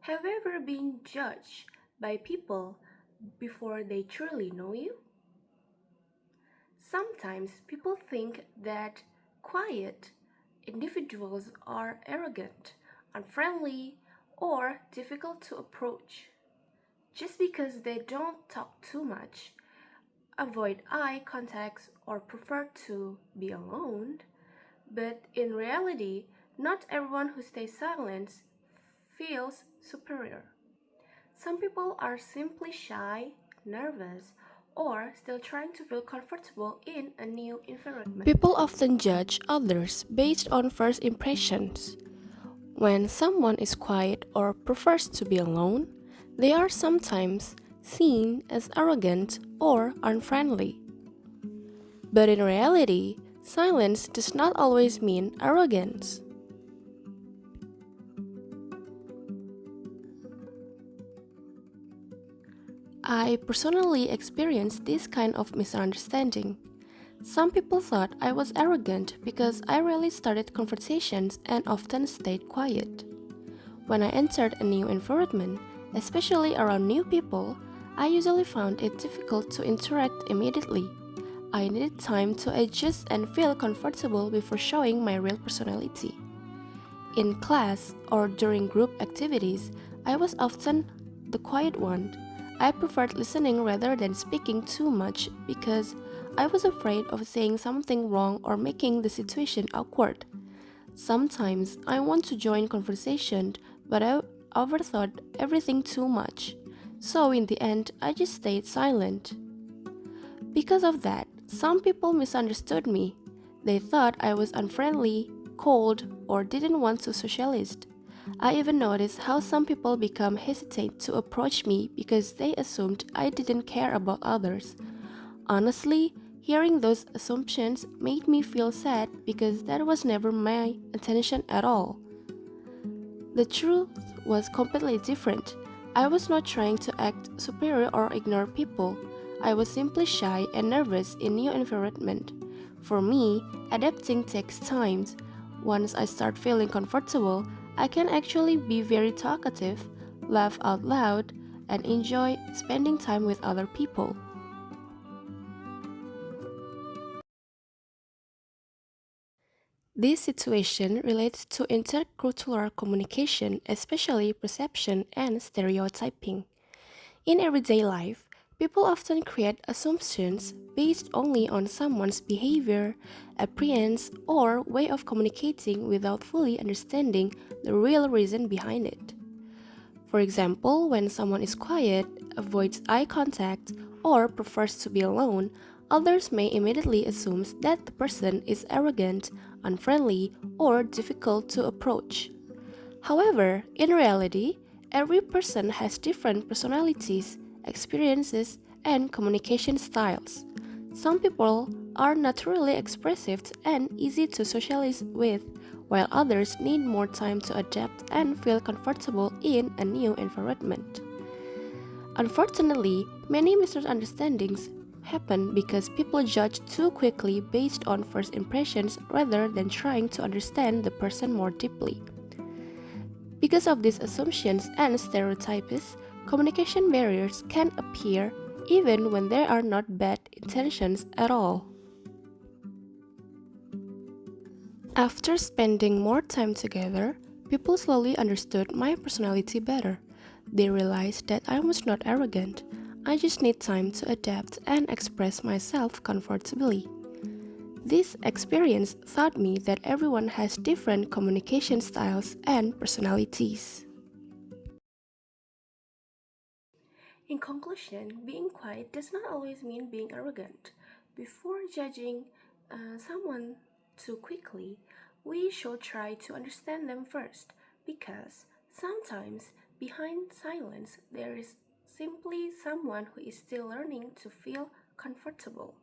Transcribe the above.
Have you ever been judged by people before they truly know you? Sometimes people think that quiet individuals are arrogant, unfriendly, or difficult to approach. Just because they don't talk too much, avoid eye contact, or prefer to be alone, but in reality, not everyone who stays silent feels superior. Some people are simply shy, nervous, or still trying to feel comfortable in a new environment. People often judge others based on first impressions. When someone is quiet or prefers to be alone, they are sometimes seen as arrogant or unfriendly. But in reality, silence does not always mean arrogance. I personally experienced this kind of misunderstanding. Some people thought I was arrogant because I rarely started conversations and often stayed quiet. When I entered a new environment, especially around new people, I usually found it difficult to interact immediately. I needed time to adjust and feel comfortable before showing my real personality. In class or during group activities, I was often the quiet one. I preferred listening rather than speaking too much because I was afraid of saying something wrong or making the situation awkward. Sometimes I want to join conversation, but I overthought everything too much. So in the end, I just stayed silent. Because of that, some people misunderstood me. They thought I was unfriendly, cold, or didn't want to socialize. I even noticed how some people become hesitant to approach me because they assumed I didn't care about others. Honestly, hearing those assumptions made me feel sad because that was never my intention at all. The truth was completely different. I was not trying to act superior or ignore people. I was simply shy and nervous in new environment. For me, adapting takes time. Once I start feeling comfortable, I can actually be very talkative, laugh out loud, and enjoy spending time with other people. This situation relates to intercultural communication, especially perception and stereotyping. In everyday life, people often create assumptions based only on someone's behavior, appearance, or way of communicating without fully understanding the real reason behind it. For example, when someone is quiet, avoids eye contact, or prefers to be alone, others may immediately assume that the person is arrogant, unfriendly, or difficult to approach. However, in reality, every person has different personalities, experiences, and communication styles. Some people are naturally expressive and easy to socialize with, while others need more time to adapt and feel comfortable in a new environment. Unfortunately, many misunderstandings happen because people judge too quickly based on first impressions rather than trying to understand the person more deeply. Because of these assumptions and stereotypes, communication barriers can appear even when there are not bad intentions at all. After spending more time together, people slowly understood my personality better. They realized that I was not arrogant. I just need time to adapt and express myself comfortably. This experience taught me that everyone has different communication styles and personalities. In conclusion, being quiet does not always mean being arrogant. Before judging someone too quickly, we should try to understand them first because sometimes behind silence there is simply someone who is still learning to feel comfortable.